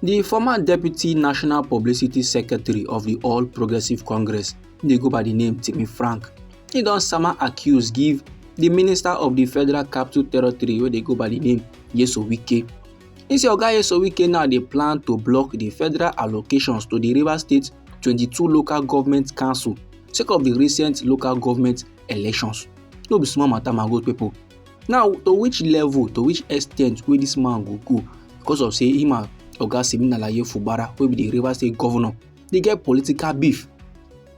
The former Deputy National Publicity Secretary of the All Progressive Congress, dey go by the name Timi Frank, he don sama accuse give the Minister of the Federal Capital Territory wey dey go by the name Wike. He say Oga Wike now dey plan to block the federal allocations to the Rivers State 22 local government council sake of the recent local government elections. No be small matter, my good people. Now, to which level, to which extent wey this man go because of say him and Oga Fubara, wey be the Rivers State governor, dey get political beef.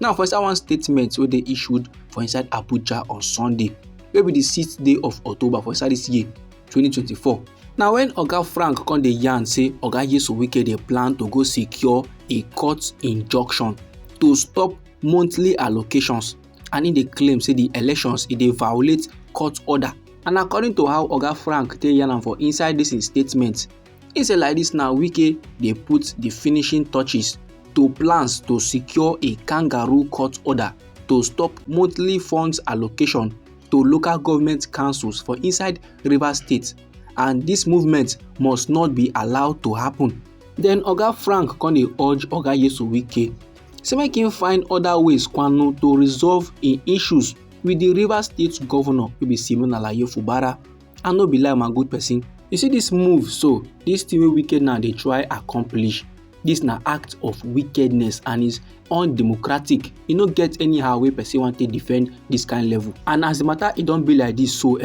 Now, for inside one statement wey dey issued for inside Abuja on Sunday, wey be the 6th day of October for inside this year 2024. Now, when Oga Frank come dey yarn say Oga Wike dey plan to go secure a court injunction to stop monthly allocations, and im dey claim say the elections dey violate court order. And according to how Oga Frank take yarn am for inside this statement, he say like this now Wike dey put the finishing touches to plans to secure a kangaroo court order to stop monthly funds allocation to local government councils for inside Rivers State, and this movement must not be allowed to happen. Then Oga Frank come dey urge Oga Wike say make him find other ways to resolve im issues with the Rivers State governor wey be Fubara. And no be lie, my good person, you see this move, so this thing wey Wike now dey try accomplish, this na act of wickedness and is undemocratic. E no get anyhow wey person want to defend this kind level. And as the matter e don be like this, so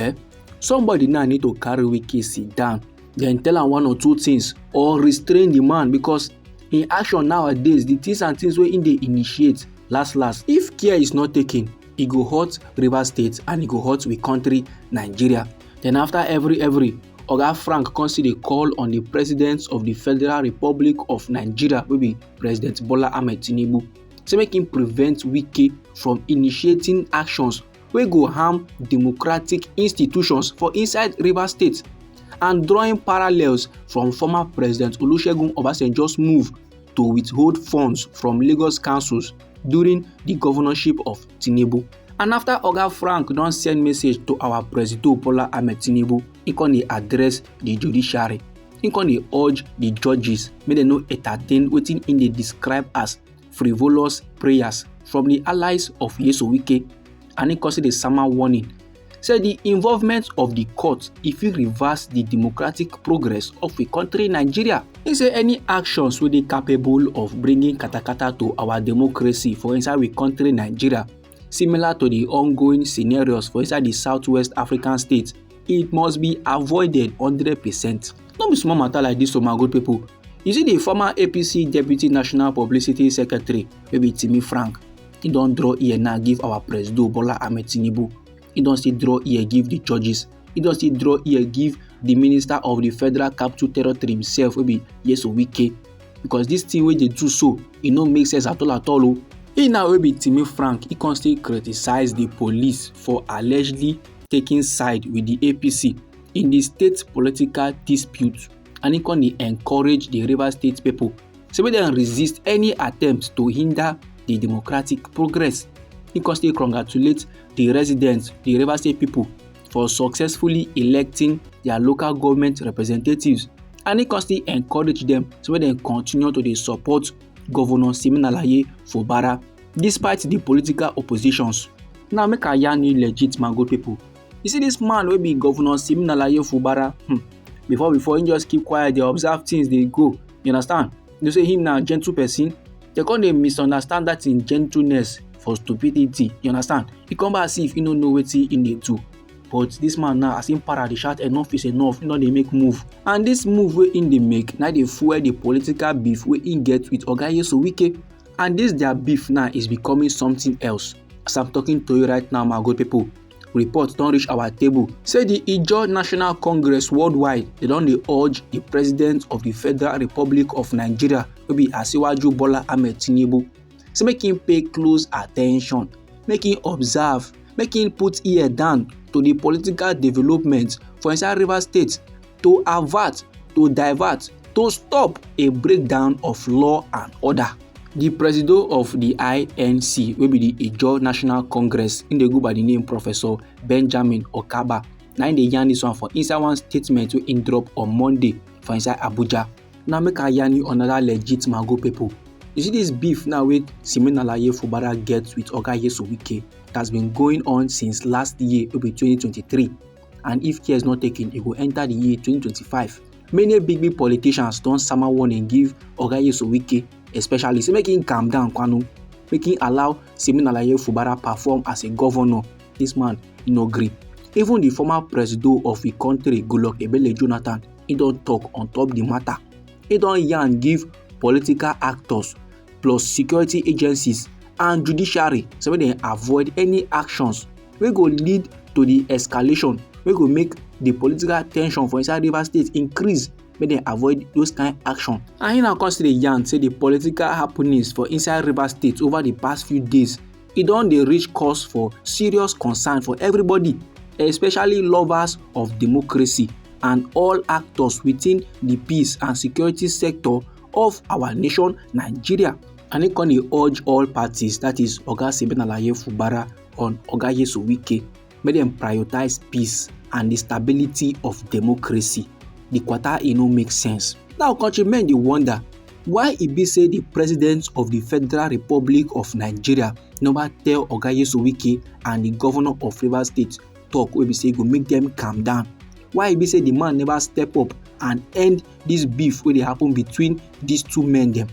somebody now need to carry Wike sit down, then tell am one or two things or restrain the man, because in action nowadays, the things and things wey im dey initiate, last if care is not taken, e go hurt Rivers State and e go hurt we country Nigeria. Then after every Oga Frank come still dey call on the President of the Federal Republic of Nigeria, wey be President Bola Ahmed Tinubu, say make him prevent Wike from initiating actions wey go harm democratic institutions for inside Rivers State, and drawing parallels from former President Olusegun Obasanjo's move to withhold funds from Lagos councils during the governorship of Tinubu. And after Oga Frank don send message to our President Bola Ahmed Tinubu, he come dey address the judiciary. He come dey urge the judges make dem no entertain wetin im dey describe as frivolous prayers from the allies of Wike, and he come say the sama warning say the involvement of the court if fit reverse the democratic progress of a country Nigeria. He say any actions wey dey capable of bringing katakata to our democracy for inside we country Nigeria, similar to the ongoing scenarios for inside the Southwest African states, it must be avoided 100%. No be small matter like this, so my good people. You see the former APC Deputy National Publicity Secretary, wey be Timi Frank, he don draw ear now give our President Bola Ahmed Tinubu. He don still draw ear give the judges. He don still draw ear give the Minister of the Federal Capital Territory himself, wey be Wike, because this thing wey dey do so, e no make sense at all. He now wey be Timi Frank, he constantly criticize the police for allegedly taking side with the APC in the state political dispute, and he can encourage the Rivers State people so make dem resist any attempt to hinder the democratic progress. He constantly congratulate the residents, the Rivers State people, for successfully electing their local government representatives, and he constantly encourage them so make dem continue to dey support Governor Fubara despite the political oppositions. Now make I yarn you legit, my good people. You see this man wey be Governor Fubara, before him just keep quiet, dey observe things dey go. You understand? You say him na gentle person, they come dey misunderstand that in gentleness for stupidity. You understand? He come back as if he no know wetin he dey do. But this man now, as him para dey shout enough is enough, he no dey make move. And this move wey him dey make, now dey fuel the political beef wey him get with Oga Wike. And this their beef now is becoming something else. As I'm talking to you right now, my good people, reports don reach our table say the H0T National Congress worldwide, they don dey urge the President of the Federal Republic of Nigeria, wey be Asiwaju Bola Ahmed Tinubu, say make him pay close attention, make him observe, make him put ear down to the political development for inside Rivers State to avert, to divert, to stop a breakdown of law and order. The president of the INC, wey be the H0T National Congress, in dey go by the name Professor Benjamin Okaba, na im dey yarn this one for inside one statement wey im drop on Monday for inside Abuja. Now make I yarn you another legit Mago people. You see this beef now with Siminalaye Fubara gets with Oga Wike that's been going on since last year, it will be 2023. And if care is not taken, it will enter the year 2025. Many big politicians don't summer warning give Oga Wike, especially say make him calm down, Kwanu. Make him allow Siminalaye Fubara perform as a governor. This man, no agree. Even the former president of the country, Goodluck Ebele Jonathan, he don't talk on top the matter. He don't yarn give political actors plus security agencies and judiciary so they avoid any actions wey go lead to the escalation wey go make the political tension for inside Rivers State increase. Make dem avoid those kind of action. And he now consider yarn say the political happenings for inside Rivers State over the past few days, e don dey reach cause for serious concern for everybody, especially lovers of democracy and all actors within the peace and security sector of our nation, Nigeria. And he can urge all parties, that is Oga Siminalaye Fubara and Oga Wike, make them prioritize peace and the stability of democracy. The quarter no make sense. Now countrymen dey wonder why e be say the president of the Federal Republic of Nigeria never tell Oga Wike and the governor of Rivers State talk wey be say go make them calm down. Why e be say the man never step up and end this beef wey dey happen between these two men dem?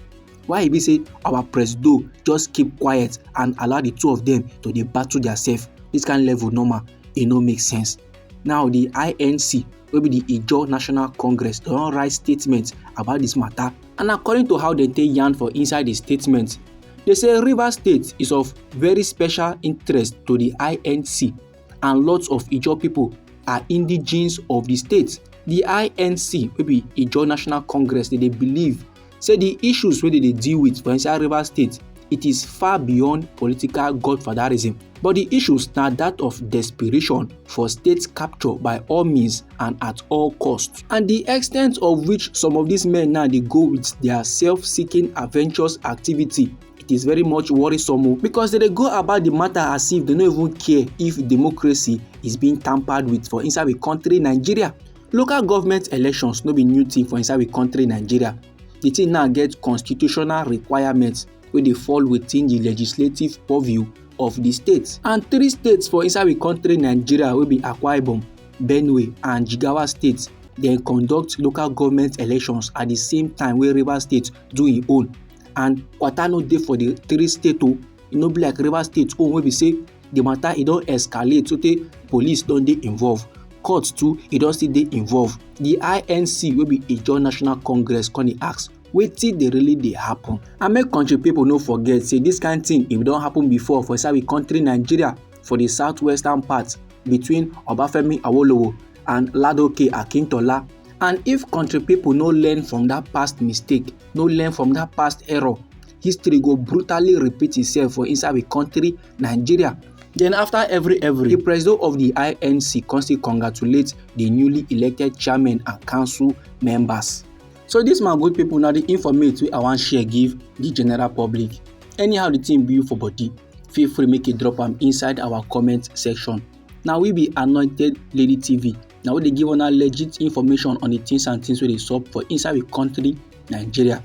Why e be say our president just keep quiet and allow the two of them to dey battle themselves? This kind of level normal, e no make sense. Now the INC, wey be the H0T National Congress, don write statement about this matter, and according to how they take yarn for inside the statement, they say Rivers State is of very special interest to the INC and lots of H0T people are indigenes of the state. The INC, wey be H0T National Congress, they believe say the issues wey they deal with for inside Rivers State, it is far beyond political godfatherism, but the issues are that of desperation for state capture by all means and at all costs. And the extent of which some of these men now they go with their self-seeking adventurous activity, it is very much worrisome because they go about the matter as if they don't even care if democracy is being tampered with for inside the country Nigeria. Local government elections no be new thing for inside the country Nigeria. The thing now get constitutional requirements where they fall within the legislative purview of the states. And 3 states for inside the country Nigeria will be Akwa Ibom, Benue and Jigawa states. They conduct local government elections at the same time where Rivers State do its own. And quarter no dey for the 3 states o. E no be like Rivers State own wey be say the matter e don escalate so tey police don dey involved. Court too e don still dey involved. The INC wey be H0T National Congress come dey ask wetin dey really dey happen. And make country people no forget say this kind thing e don happen before for inside the country Nigeria for the southwestern part between Obafemi Awolowo and Ladoke Akintola. And if country people no learn from that past mistake, no learn from that past error, history go brutally repeat itself for inside the country Nigeria. Then after every the president of the INC constantly congratulates the newly elected chairman and council members. So this my good people, now the information I want share give the general public. Anyhow the thing be for body, feel free make a drop am inside our comment section. Now we be Anointed Lady TV. Now we dey give una legit information on the things and things wey dey sup for inside the country Nigeria.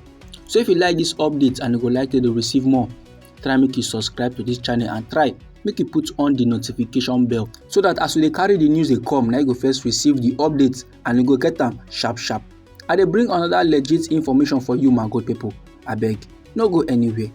So if you like this update and you go like to receive more, try make you subscribe to this channel and try make you put on the notification bell so that as we dey carry the news dey come, now you go first receive the updates and you go get them sharp. I dey bring another legit information for you my good people. Abeg, no go anywhere.